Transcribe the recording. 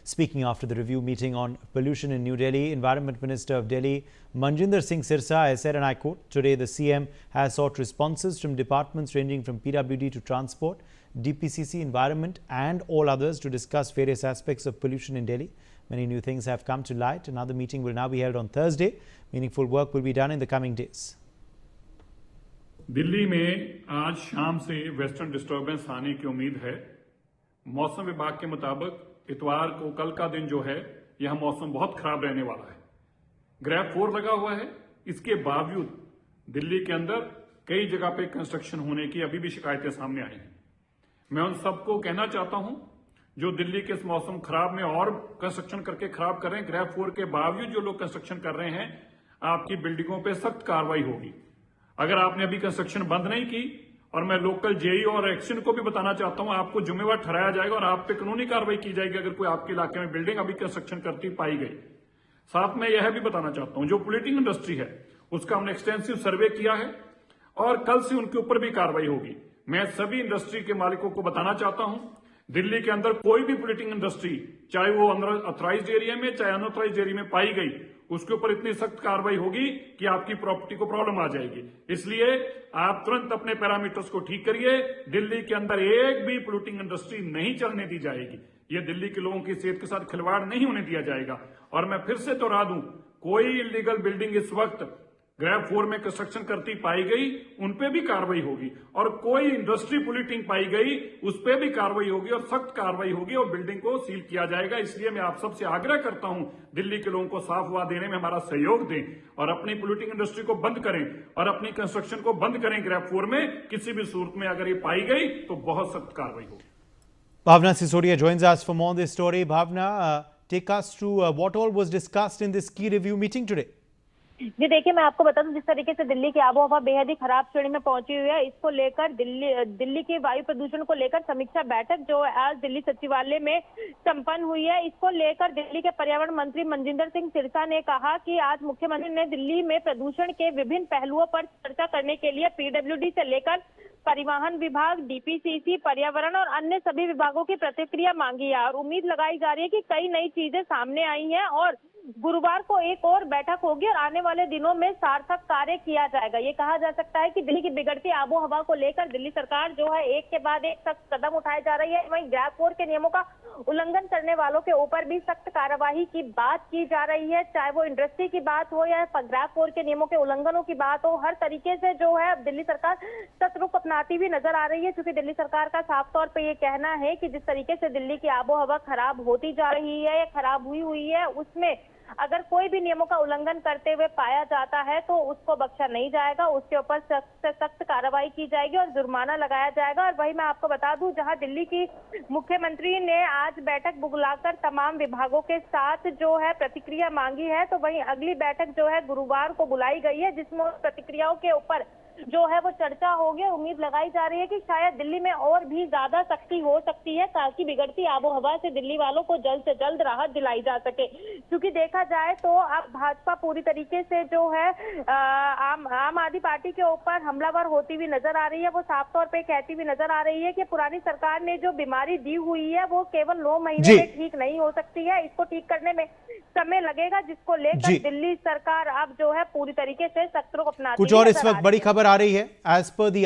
Speaking after the review meeting on pollution in New Delhi, Environment Minister of Delhi Manjinder Singh Sirsa has said, and I quote, "Today the CM has sought responses from departments ranging from PWD to Transport, DPCC, Environment and all others to discuss various aspects of pollution in Delhi. Many new things have come to light. Another meeting will now be held on Thursday. Meaningful work will be done in the coming days." Delhi में आज शाम से western disturbance आने की उम्मीद है। मौसम विभाग के मुताबिक इतवार को कल का दिन जो है यह मौसम बहुत खराब रहने वाला है। ग्रेफ 4 लगा हुआ है। इसके बावजूद दिल्ली के अंदर कई जगह पे कंस्ट्रक्शन होने की अभी भी शिकायतें सामने आई हैं। मैं उन सबको कहना चाहता हूं जो दिल्ली के इस मौसम खराब में और कंस्ट्रक्शन करके खराब कर रहे हैं, ग्रेफ 4 के बावजूद जो लोग कंस्ट्रक्शन कर रहे हैं, आपकी बिल्डिंगों पे सख्त कार्रवाई होगी। अगर आपने अभी कंस्ट्रक्शन बंद नहीं की, और मैं लोकल जेई और एक्शन को भी बताना चाहता हूं, आपको जिम्मेवार ठहराया जाएगा और आप पे कानूनी कार्रवाई की जाएगी अगर कोई आपके इलाके में बिल्डिंग अभी कंस्ट्रक्शन करती पाई गई। साथ में यह भी बताना चाहता हूं, जो पोल्यूटिंग इंडस्ट्री है उसका हमने एक्सटेंसिव सर्वे किया है और कल से उनके ऊपर भी कार्रवाई होगी। मैं सभी इंडस्ट्री के मालिकों को बताना चाहता हूं, दिल्ली के अंदर कोई भी पोल्यूटिंग इंडस्ट्री, चाहे वो ऑथराइज्ड एरिया में चाहे अनऑथराइज्ड एरिया में पाई गई, उसके ऊपर इतनी सख्त कार्रवाई होगी कि आपकी प्रॉपर्टी को प्रॉब्लम आ जाएगी। इसलिए आप तुरंत अपने पैरामीटर्स को ठीक करिए। दिल्ली के अंदर एक भी पोल्यूटिंग इंडस्ट्री नहीं चलने दी जाएगी। ये दिल्ली के लोगों की सेहत के साथ खिलवाड़ नहीं होने दिया जाएगा। और मैं फिर से दोहरा दूं, कोई इलीगल बिल्डिंग इस वक्त ग्रेफ 4 में कंस्ट्रक्शन करती पाई गई, उनपे भी कार्रवाई होगी। और कोई इंडस्ट्री पोल्यूटिंग पाई गई, उस पर भी कार्रवाई होगी और सख्त कार्रवाई होगी और बिल्डिंग को सील किया जाएगा। इसलिए मैं आप सबसे आग्रह करता हूं, दिल्ली के लोगों को साफ हवा देने में हमारा सहयोग दें और अपनी पोल्यूटिंग इंडस्ट्री को बंद करें और अपनी कंस्ट्रक्शन को बंद करें। ग्रेफ 4 में किसी भी सूरत में अगर ये पाई गई तो बहुत सख्त कार्रवाई होगी। Bhavna Sisodia joins us for more on this story. Bhavna, take us through what all was discussed in this key review meeting today. जी देखिए, मैं आपको बता दूं, जिस तरीके से दिल्ली की आबोहवा बेहद ही खराब श्रेणी में पहुंची हुई है, इसको लेकर दिल्ली के वायु प्रदूषण को लेकर समीक्षा बैठक जो आज दिल्ली सचिवालय में संपन्न हुई है, इसको लेकर दिल्ली के पर्यावरण मंत्री मनजिंदर सिंह सिरसा ने कहा कि आज मुख्यमंत्री ने दिल्ली में प्रदूषण के विभिन्न पहलुओं पर चर्चा करने के लिए पीडब्ल्यूडी से लेकर परिवहन विभाग, डीपीसीसी, पर्यावरण और अन्य सभी विभागों की प्रतिक्रिया मांगी है। और उम्मीद लगाई जा रही है कि कई नई चीजें सामने आई हैं और गुरुवार को एक और बैठक होगी और आने वाले दिनों में सार्थक कार्य किया जाएगा। ये कहा जा सकता है कि दिल्ली की बिगड़ती आबो हवा को लेकर दिल्ली सरकार जो है एक के बाद एक सख्त कदम उठाए जा रही है। वहीं ग्रेफ 4 के नियमों का उल्लंघन करने वालों के ऊपर भी सख्त कार्यवाही की बात की जा रही है, चाहे वो इंडस्ट्री की बात हो या ग्रेफ 4 के नियमों के उल्लंघनों की बात हो। हर तरीके से जो है दिल्ली सरकार सतर्क अपनाती हुई नजर आ रही है, क्योंकि दिल्ली सरकार का साफ तौर पर यह कहना है कि जिस तरीके से दिल्ली की आबो हवा खराब होती जा रही है या खराब हुई है, उसमें अगर कोई भी नियमों का उल्लंघन करते हुए पाया जाता है तो उसको बख्शा नहीं जाएगा, उसके ऊपर सख्त से सख्त कार्रवाई की जाएगी और जुर्माना लगाया जाएगा। और वही मैं आपको बता दूं, जहां दिल्ली की मुख्यमंत्री ने आज बैठक बुलाकर तमाम विभागों के साथ जो है प्रतिक्रिया मांगी है, तो वहीं अगली बैठक जो है गुरुवार को बुलाई गई है, जिसमें प्रतिक्रियाओं के ऊपर जो है वो चर्चा होगी। उम्मीद लगाई जा रही है कि शायद दिल्ली में और भी ज्यादा सख्ती हो सकती है ताकि बिगड़ती आबोहवा से दिल्ली वालों को जल्द से जल्द राहत दिलाई जा सके। क्योंकि देखा जाए तो अब भाजपा पूरी तरीके से जो है आम आदमी पार्टी के ऊपर हमलावर होती हुई नजर आ रही है। वो साफ तौर पे कहती हुई नजर आ रही है कि पुरानी सरकार ने जो बीमारी दी हुई है वो केवल 9 महीने में ठीक नहीं हो सकती है, इसको ठीक करने में समय लगेगा, जिसको लेकर दिल्ली सरकार अब जो है पूरी तरीके से सख्त रुख अपनाती है। कुछ और इस वक्त बड़ी खबर आ रही है। As per the